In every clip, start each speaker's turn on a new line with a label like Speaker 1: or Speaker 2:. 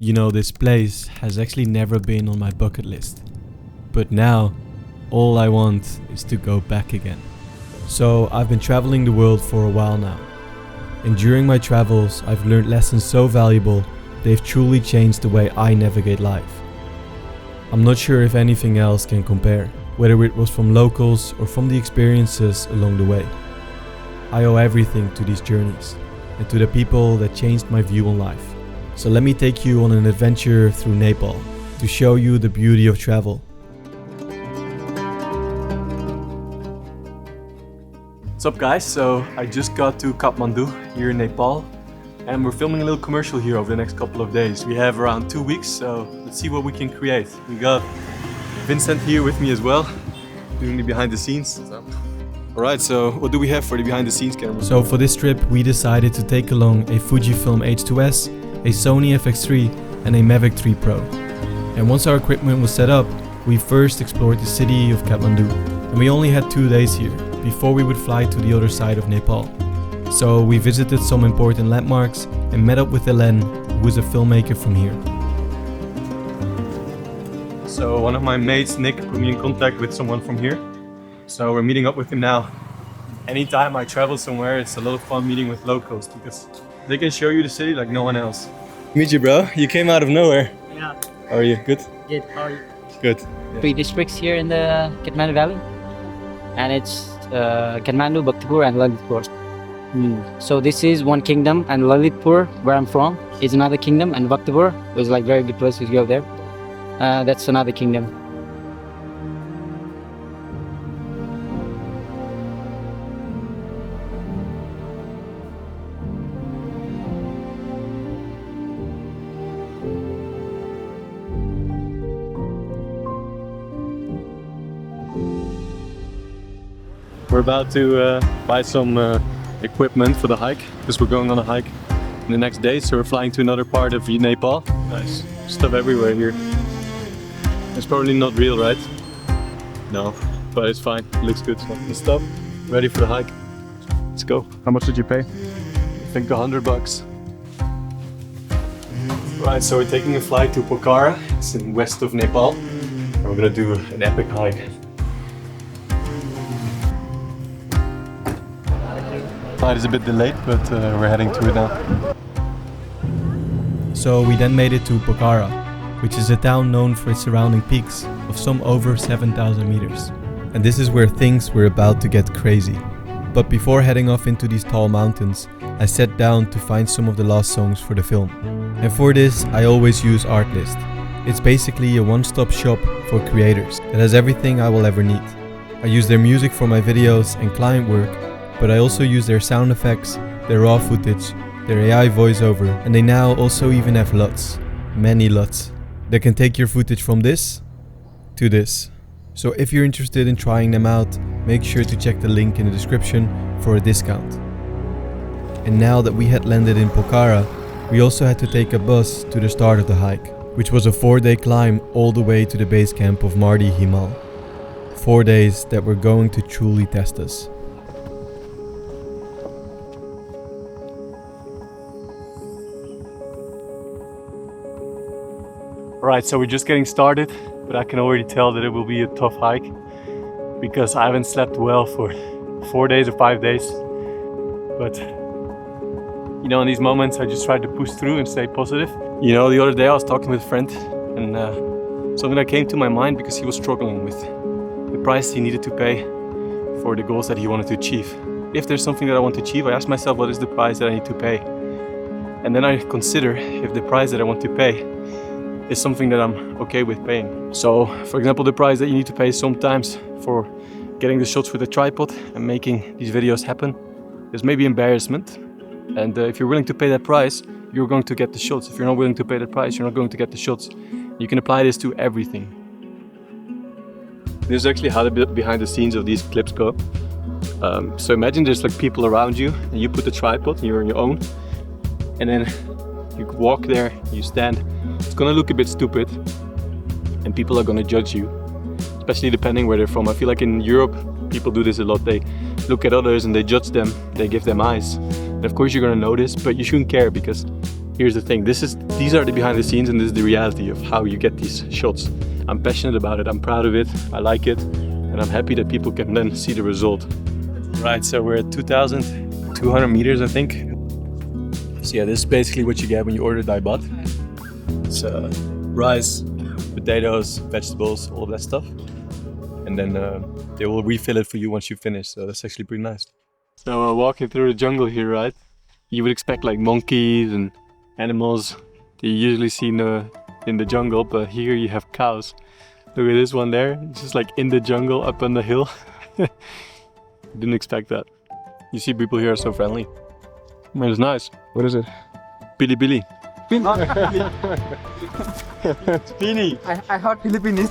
Speaker 1: You know, this place has actually never been on my bucket list. But now, all I want is to go back again. So I've been traveling the world for a while now. And during my travels, I've learned lessons so valuable, they've truly changed the way I navigate life. I'm not sure if anything else can compare, whether it was from locals or from the experiences along the way. I owe everything to these journeys and to the people that changed my view on life. So let me take you on an adventure through Nepal to show you the beauty of travel. What's up guys, so I just got to Kathmandu here in Nepal and we're filming a little commercial here over the next couple of days. We have around 2 weeks, so let's see what we can create. We got Vincent here with me as well, doing the behind the scenes. Alright, so what do we have for the behind the scenes camera? So for this trip we decided to take along a Fujifilm H2S, a Sony FX3 and a Mavic 3 Pro. And once our equipment was set up, we first explored the city of Kathmandu. And we only had 2 days here, before we would fly to the other side of Nepal. So we visited some important landmarks and met up with Elen, who is a filmmaker from here. So one of my mates, Nick, put me in contact with someone from here. So we're meeting up with him now. Anytime I travel somewhere, it's a lot of fun meeting with locals because they can show you the city like no one else. Meet you, bro. You came out of nowhere.
Speaker 2: Yeah.
Speaker 1: How are you? Good?
Speaker 2: Good. How are you?
Speaker 1: Good.
Speaker 2: 3 districts here in the Kathmandu Valley. And it's Kathmandu, Bhaktapur and Lalitpur. So this is one kingdom, and Lalitpur, where I'm from, is another kingdom, and Bhaktapur is like very good place to go there. That's another kingdom.
Speaker 1: We're about to buy some equipment for the hike because we're going on a hike in the next day, so we're flying to another part of Nepal. Nice stuff everywhere here. It's probably not real, right? No, but it's fine. It looks good. The stuff ready for the hike. Let's go. How much did you pay? I think $100. Right, so we're taking a flight to Pokhara. It's in west of Nepal. And we're gonna do an epic hike. Flight is a bit delayed, but we're heading to it now. So we then made it to Pokhara, which is a town known for its surrounding peaks of some over 7,000 meters. And this is where things were about to get crazy. But before heading off into these tall mountains, I sat down to find some of the last songs for the film. And for this, I always use Artlist. It's basically a one-stop shop for creators that has everything I will ever need. I use their music for my videos and client work, but I also use their sound effects, their raw footage, their AI voiceover, and they now also even have LUTs, many LUTs, that can take your footage from this to this. So if you're interested in trying them out, make sure to check the link in the description for a discount. And now that we had landed in Pokhara, we also had to take a bus to the start of the hike, which was a 4-day climb all the way to the base camp of Mardi Himal. 4 days that were going to truly test us. Alright, so we're just getting started, but I can already tell that it will be a tough hike because I haven't slept well for 4 days or 5 days. But you know, in these moments I just try to push through and stay positive. You know, the other day I was talking with a friend and something that came to my mind because he was struggling with the price he needed to pay for the goals that he wanted to achieve. If there's something that I want to achieve, I ask myself, what is the price that I need to pay? And then I consider if the price that I want to pay is something that I'm okay with paying. So, for example, the price that you need to pay sometimes for getting the shots with a tripod and making these videos happen is maybe embarrassment. And if you're willing to pay that price, you're going to get the shots. If you're not willing to pay that price, you're not going to get the shots. You can apply this to everything. This is actually how the behind the scenes of these clips go. So imagine there's like people around you and you put the tripod and you're on your own. And then you walk there, you stand. It's gonna look a bit stupid and people are gonna judge you, especially depending where they're from. I feel like in Europe, people do this a lot. They look at others and they judge them, they give them eyes. And of course you're gonna notice, but you shouldn't care because here's the thing. These are the behind the scenes, and this is the reality of how you get these shots. I'm passionate about it. I'm proud of it. I like it, and I'm happy that people can then see the result. Right, so we're at 2,200 meters, I think. So yeah, this is basically what you get when you order daibat. It's rice, potatoes, vegetables, all of that stuff. And then they will refill it for you once you finish. So that's actually pretty nice. So walking through the jungle here, right? You would expect like monkeys and animals that you usually see in the jungle, but here you have cows. Look at this one there, it's just like in the jungle up on the hill. Didn't expect that. You see, people here are so friendly. Man, it's nice. What is it? Pili Pili. Pini.
Speaker 3: I heard Philippines.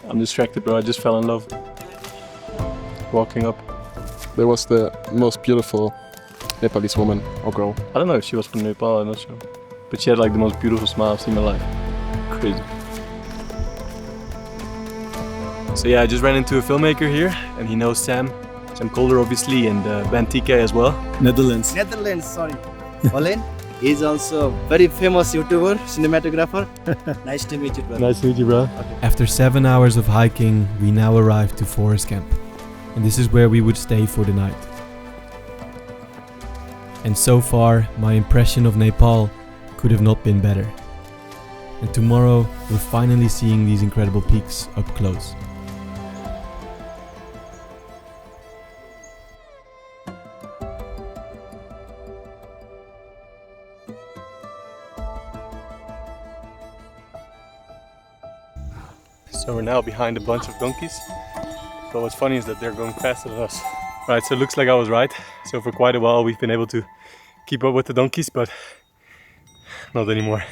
Speaker 1: I'm distracted, bro. I just fell in love. Walking up.
Speaker 4: There was the most beautiful Nepalese woman or girl.
Speaker 1: I don't know if she was from Nepal, I'm not sure. But she had like the most beautiful smile I've seen in my life. Crazy. So yeah, I just ran into a filmmaker here, and he knows Sam Kolder obviously, and Ben TK as well.
Speaker 5: Netherlands, sorry. Olen is also very famous YouTuber, cinematographer. Nice to meet you, brother.
Speaker 1: Nice to meet you, bro.
Speaker 5: Okay.
Speaker 1: After 7 hours of hiking, we now arrived to Forest Camp. And this is where we would stay for the night. And so far, my impression of Nepal could have not been better. And tomorrow, we're finally seeing these incredible peaks up close. So we're now behind a bunch of donkeys. But what's funny is that they're going faster than us. Right, so it looks like I was right. So for quite a while we've been able to keep up with the donkeys, but not anymore.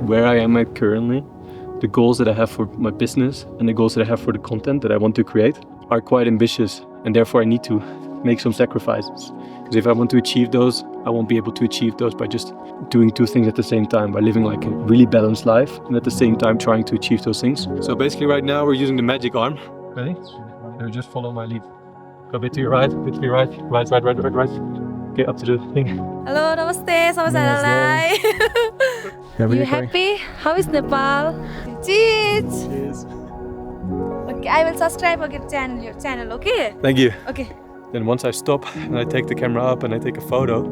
Speaker 1: Where I am at currently, the goals that I have for my business and the goals that I have for the content that I want to create are quite ambitious, and therefore I need to make some sacrifices. Because if I want to achieve those, I won't be able to achieve those by just doing two things at the same time, by living like a really balanced life and at the same time trying to achieve those things. So basically right now we're using the magic arm. Ready? So just follow my lead. Go a bit to your right, a bit to your right, right. Okay, up to the thing.
Speaker 6: Hello, namaste, Salazar. You happy? How is Nepal? Cheers.
Speaker 1: Cheers.
Speaker 6: Okay, I will subscribe your channel, okay?
Speaker 1: Thank you.
Speaker 6: Okay.
Speaker 1: Then once I stop and I take the camera up and I take a photo,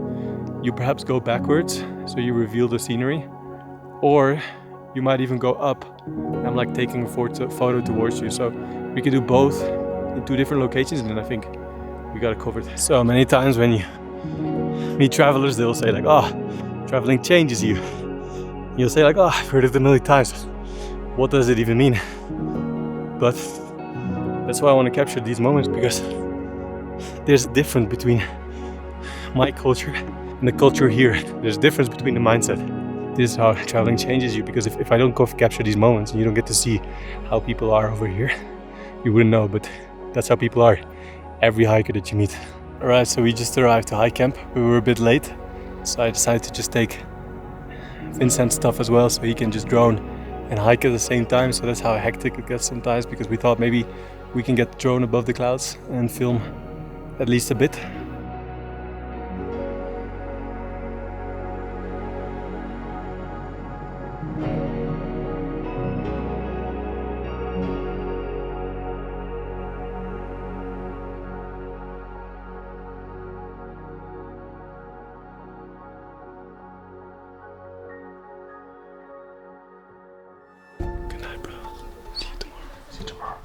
Speaker 1: you perhaps go backwards, so you reveal the scenery. Or you might even go up. I'm like taking a photo towards you. So we could do both in two different locations, and then I think we got it covered. So many times when you meet travelers, they'll say like, oh, traveling changes you. You'll say like, oh, I've heard it a million times. What does it even mean? But that's why I want to capture these moments, because there's a difference between my culture and the culture here. There's a difference between the mindset. This is how traveling changes you, because if I don't capture these moments and you don't get to see how people are over here, you wouldn't know, but that's how people are. Every hiker that you meet. Alright, so we just arrived to hike camp. We were a bit late, so I decided to just take Vincent's stuff as well, so he can just drone and hike at the same time. So that's how hectic it gets sometimes, because we thought maybe we can get the drone above the clouds and film at least a bit. Good night, bro. See you tomorrow. See you tomorrow.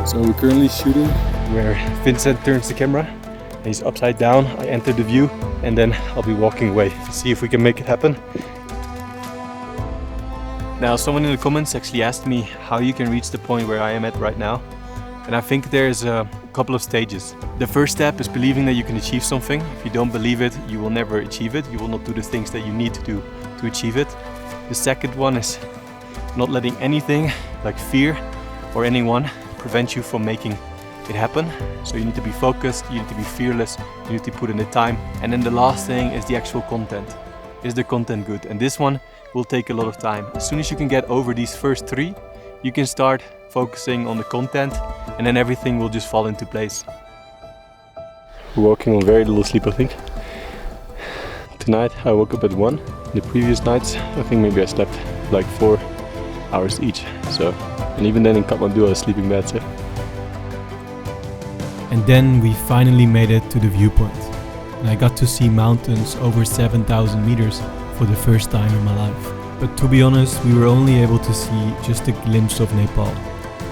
Speaker 1: So we're currently shooting where Vincent turns the camera and he's upside down. I enter the view and then I'll be walking away. See if we can make it happen. Now, someone in the comments actually asked me how you can reach the point where I am at right now. And I think there's a couple of stages. The first step is believing that you can achieve something. If you don't believe it, you will never achieve it. You will not do the things that you need to do to achieve it. The second one is not letting anything like fear or anyone prevent you from making it happen. So you need to be focused, you need to be fearless, you need to put in the time. And then the last thing is the actual content. Is the content good? And this one will take a lot of time. As soon as you can get over these first three, you can start focusing on the content, and then everything will just fall into place.
Speaker 4: We're walking on very little sleep, I think. Tonight I woke up at 1. The previous nights, I think maybe I slept like 4 hours each. So, and even then in Kathmandu I was sleeping bad. So.
Speaker 1: And then we finally made it to the viewpoint. And I got to see mountains over 7,000 meters for the first time in my life. But to be honest, we were only able to see just a glimpse of Nepal,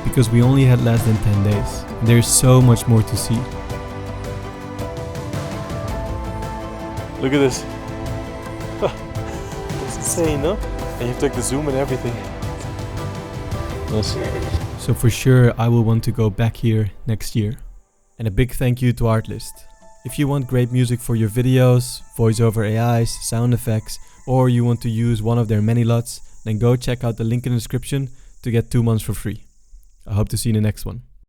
Speaker 1: because we only had less than 10 days. And there's so much more to see.
Speaker 4: Look at this. That's insane, no? And you have to take the zoom and everything. Nice.
Speaker 1: So for sure I will want to go back here next year. And a big thank you to Artlist. If you want great music for your videos, voice over AIs, sound effects, or you want to use one of their many LUTs, then go check out the link in the description to get 2 months for free. I hope to see you in the next one.